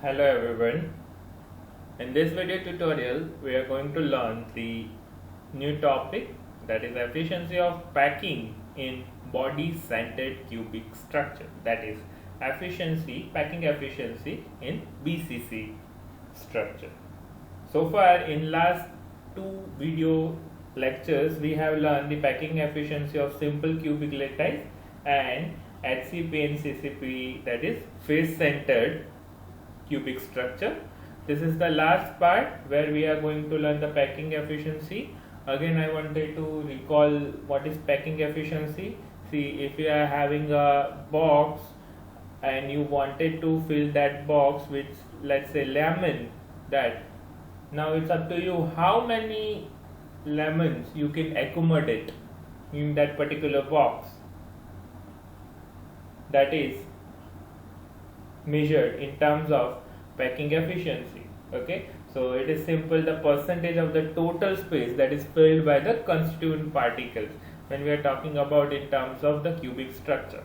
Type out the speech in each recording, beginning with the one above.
Hello everyone. In this video tutorial we are going to learn the new topic, that is efficiency of packing in body centered cubic structure, that is packing efficiency in BCC structure. So far in last two video lectures we have learned the packing efficiency of simple cubic lattice and HCP and CCP, that is face centered cubic structure. This is the last part where we are going to learn the packing efficiency. Again, I wanted to recall what is packing efficiency. See, if you are having a box and you wanted to fill that box with, let's say, lemon, that now it's up to you how many lemons you can accommodate in that particular box. That is measured in terms of packing efficiency. Okay, so it is simple, the percentage of the total space that is filled by the constituent particles when we are talking about in terms of the cubic structure.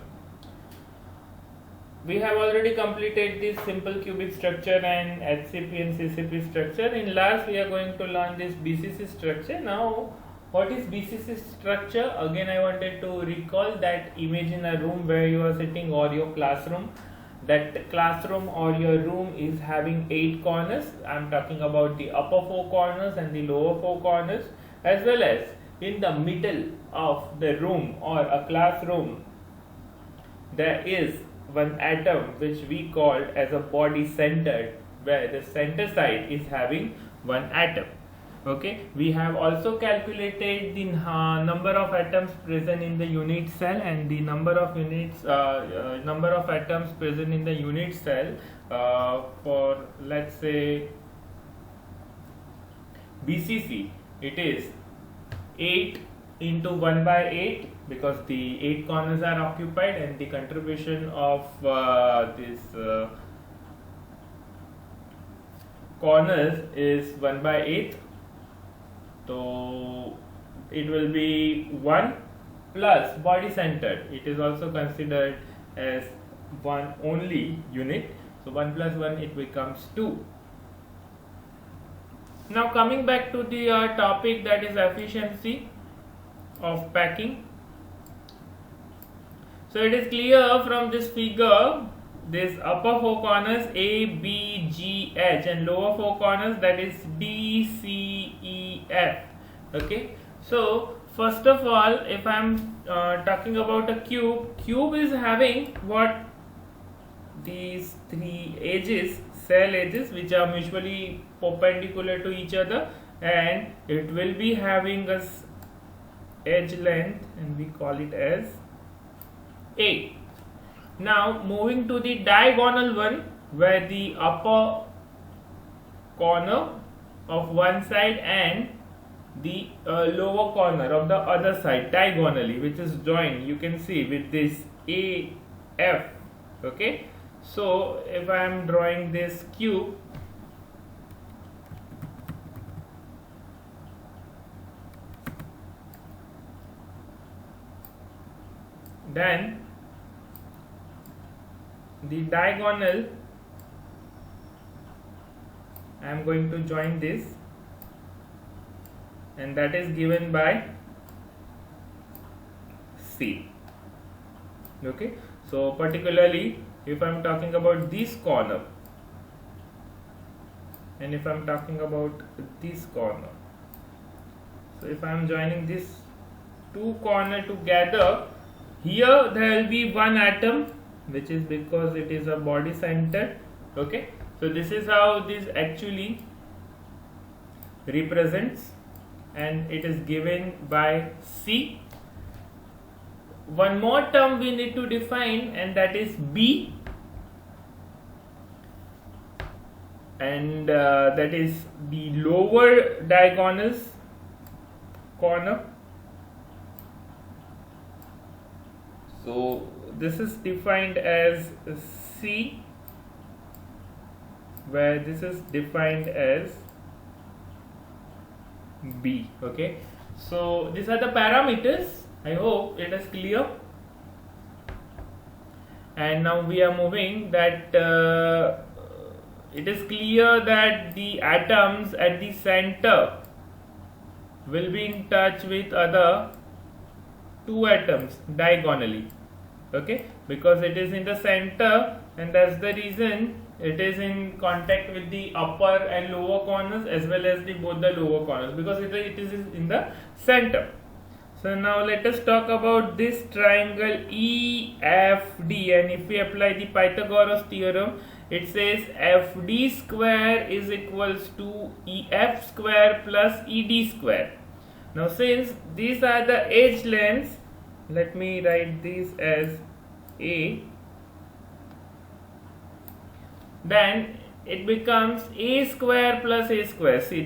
We have already completed this simple cubic structure and HCP and CCP structure. In last we are going to learn this BCC structure. Now what is BCC structure? Again, I wanted to recall that imagine a room where you are sitting, or your classroom. That classroom or your room is having 8 corners. I am talking about the upper 4 corners and the lower 4 corners, as well as in the middle of the room or a classroom there is one atom which we call as a body centered, where the center side is having one atom. Okay, we have also calculated the number of atoms present in the unit cell and the number of atoms present in the unit cell for, let's say, BCC. It is 8 into 1 by 8 because the 8 corners are occupied, and the contribution of this corners is 1 by 8. So it will be 1 plus body centered. It is also considered as one only unit. So 1 plus 1, it becomes 2. Now coming back to the topic, that is efficiency of packing. So it is clear from this figure, this upper 4 corners A, B, G, H, and lower 4 corners, that is D, C, E, F. Okay, so first of all, if I am talking about a cube is having what? These 3 edges, cell edges, which are mutually perpendicular to each other, and it will be having a edge length, and we call it as A. Now moving to the diagonal one, where the upper corner of one side and the lower corner of the other side diagonally, which is joined, you can see with this AF. Okay, so if I am drawing this cube, then the diagonal, I am going to join this, and that is given by C. Okay, so particularly if I am talking about this corner and if I am talking about this corner, so if I am joining this 2 corners together, here there will be one atom, which is because it is a body centered. Okay, so this is how this actually represents, and it is given by C. One more term we need to define, and that is B, and that is the lower diagonals corner. So this is defined as C, where this is defined as B. Okay, so these are the parameters. I hope it is clear. And now we are moving that it is clear that the atoms at the center will be in touch with other two atoms diagonally, okay, because it is in the center, and that's the reason it is in contact with the upper and lower corners as well as the both the lower corners, because it is in the center. So now let us talk about this triangle EFD, and if we apply the Pythagoras theorem, it says FD square is equals to EF square plus ED square. Now since these are the edge lengths, let me write this as A, then it becomes A square plus A square. See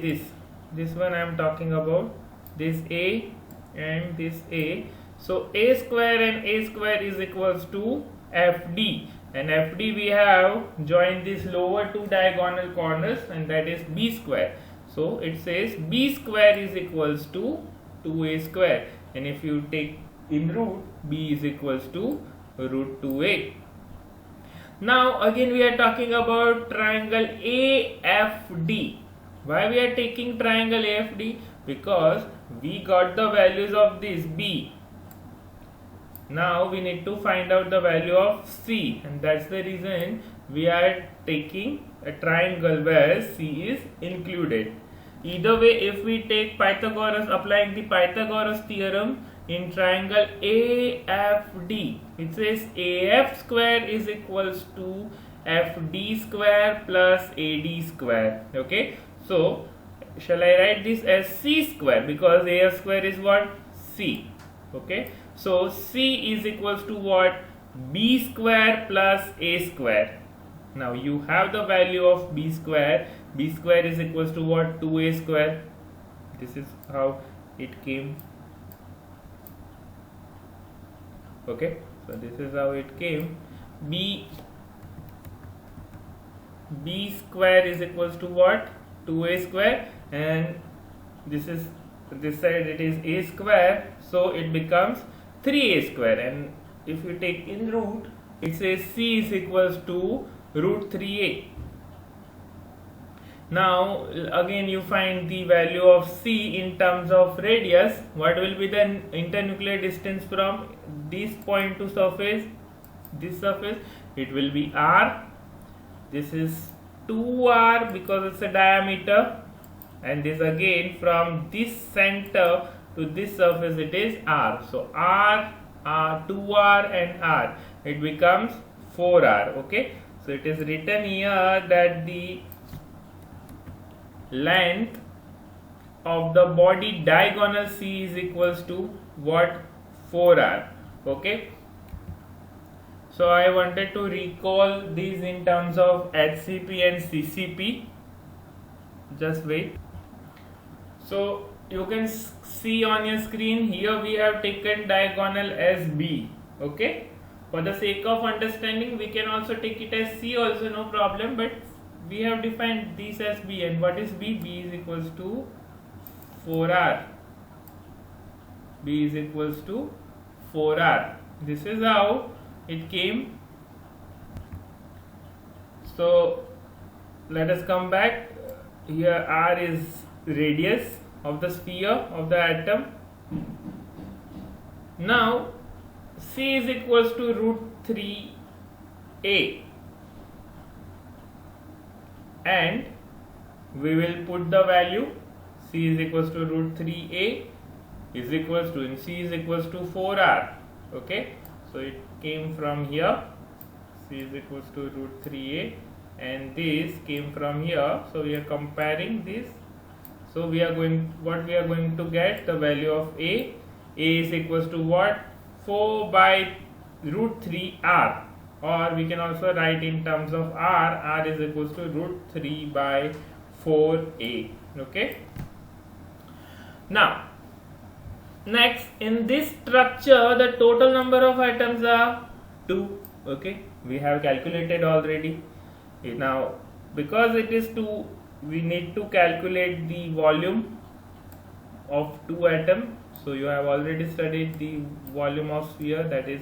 this one I am talking about, this A and this A. So A square and A square is equals to FD, and FD we have joined these lower two diagonal corners, and that is B square. So it says B square is equals to 2A square, and if you take in root, B is equals to root 2A. Now again we are talking about triangle AFD. Why we are taking triangle AFD? Because we got the values of this B. Now we need to find out the value of C, and that's the reason we are taking a triangle where C is included. Either way, if we take Pythagoras, applying the Pythagoras theorem in triangle AFD, it says AF square is equals to FD square plus AD square. Okay, so shall I write this as C square, because AF square is what? C. Okay, so C is equals to what? B square plus A square. Now you have the value of B square. B square is equals to what? 2A square. This is how it came. Okay, so this is how it came. B square is equals to what? 2A square, and this side it is A square, so it becomes 3A square, and if you take in root, it says C is equals to root 3A. Now again you find the value of C in terms of radius. What will be the internuclear distance from this point to surface, this surface? It will be R. This is 2R because it's a diameter, and this again from this center to this surface it is R. So R, 2R and R, it becomes 4R. Okay, so it is written here that the length of the body diagonal C is equals to what? 4R. Okay, so I wanted to recall these in terms of HCP and CCP. Just wait. So you can see on your screen here we have taken diagonal as B. Okay, for the sake of understanding we can also take it as C also, no problem, but we have defined this as B, and what is B? B is equals to 4R. B is equals to 4R. This is how it came. So let us come back. Here R is radius of the sphere of the atom. Now C is equals to root 3A, and we will put the value. C is equals to root 3A is equals to, and C is equals to 4R. Okay, so it came from here. C is equals to root 3A, and this came from here. So we are comparing this. So we are going, what we are going to get? The value of A. A is equals to what? 4 by root 3R, or we can also write in terms of R. R is equals to root 3 by 4A. Okay. Now next, in this structure the total number of atoms are 2. Okay, we have calculated already. Now because it is 2, we need to calculate the volume of 2 atoms. So you have already studied the volume of sphere, that is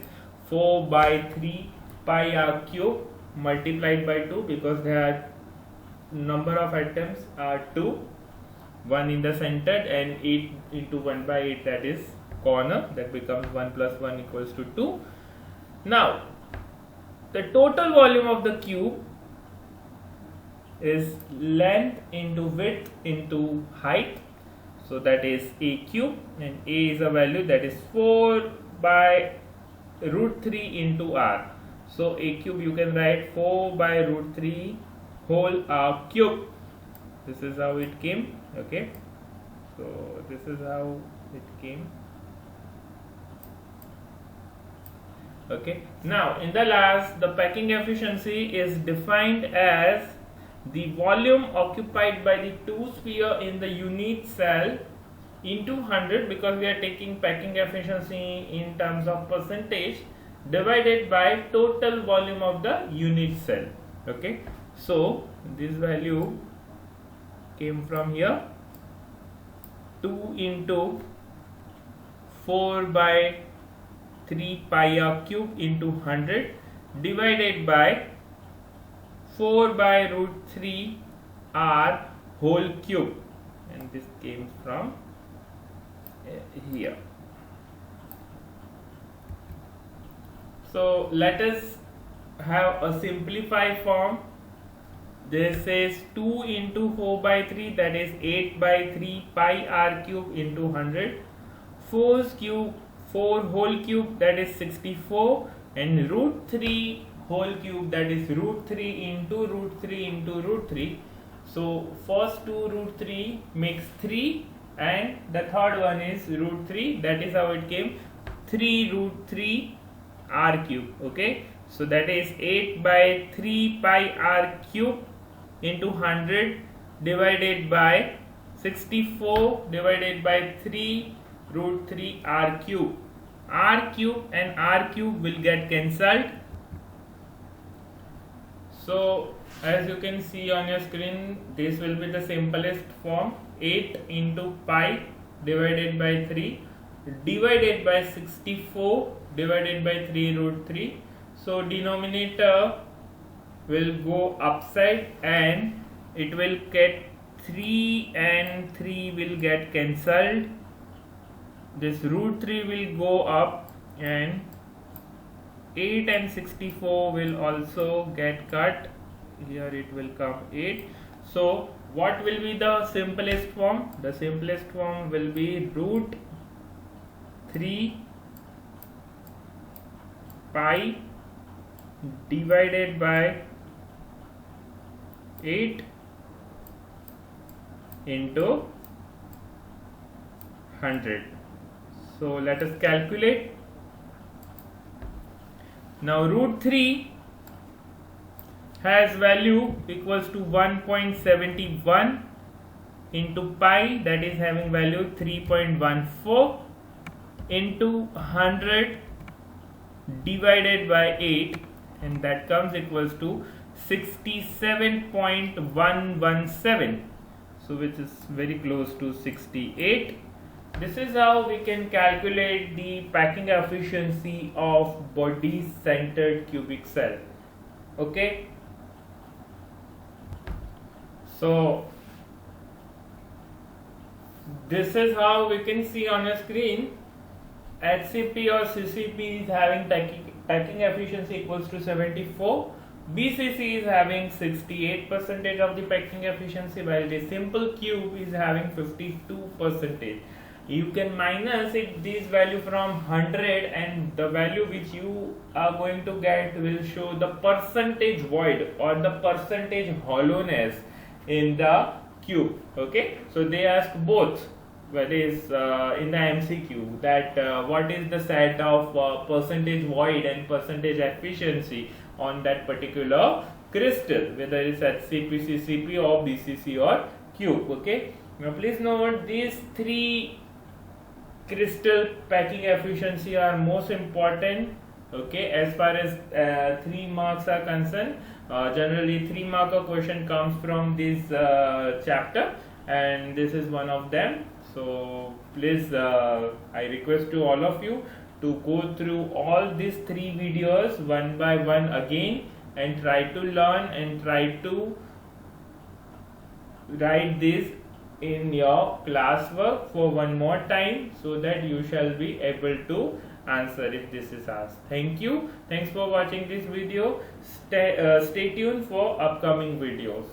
4 by 3 pi r cube multiplied by 2, because there are number of atoms are 2, 1 in the center, and 8 into 1 by 8, that is corner, that becomes 1 plus 1 equals to 2. Now the total volume of the cube is length into width into height, so that is a cube, and a is a value that is 4 by root 3 into r. So a cube you can write 4 by root 3 whole r cube. This is how it came. Okay, so this is how it came. Okay, now in the last, the packing efficiency is defined as the volume occupied by the two sphere in the unit cell into 100, because we are taking packing efficiency in terms of percentage, divided by total volume of the unit cell. Okay, so this value came from here, 2 into 4 by 3 pi r cube into 100 divided by 4 by root 3 r whole cube, and this came from here. So let us have a simplified form. This is 2 into 4 by 3, that is 8 by 3 pi r cube into 100, 4 whole cube, that is 64, and root 3 whole cube, that is root 3 into root 3 into root 3. So first 2 root 3 makes 3, and the third one is root 3. That is how it came, 3 root 3 r cube. Okay, so that is 8 by 3 pi r cube into 100 divided by 64 divided by 3 root 3 r cube. R cube and r cube will get cancelled. So as you can see on your screen, this will be the simplest form, 8 into pi divided by 3 divided by 64 divided by 3 root 3. So denominator will go upside and it will get 3 and 3 will get cancelled. This root 3 will go up and 8 and 64 will also get cut. Here it will come 8. So what will be the simplest form? The simplest form will be root 3 pi divided by 8 into 100. So let us calculate. Now root 3 has value equals to 1.71 into pi, that is having value 3.14 into 100 divided by 8, and that comes equals to 67.117, so which is very close to 68. This is how we can calculate the packing efficiency of body centered cubic cell. Okay, so this is how we can see on a screen. HCP or CCP is having packing efficiency equals to 74. BCC is having 68% of the packing efficiency, while the simple cube is having 52%. You can minus this value from 100, and the value which you are going to get will show the percentage void or the percentage hollowness in the cube. Okay, so they ask both, whether is in the MCQ, that what is the set of percentage void and percentage efficiency on that particular crystal, whether it's HCP, CCP or BCC or cube. Okay, now please note these three crystal packing efficiency are most important. Okay, as far as 3 marks are concerned, generally 3 marker question comes from this chapter, and this is one of them. So please, I request to all of you to go through all these 3 videos one by one again and try to learn and try to write this in your classwork for one more time so that you shall be able to answer if this is asked. Thank you. Thanks for watching this video. Stay tuned for upcoming videos.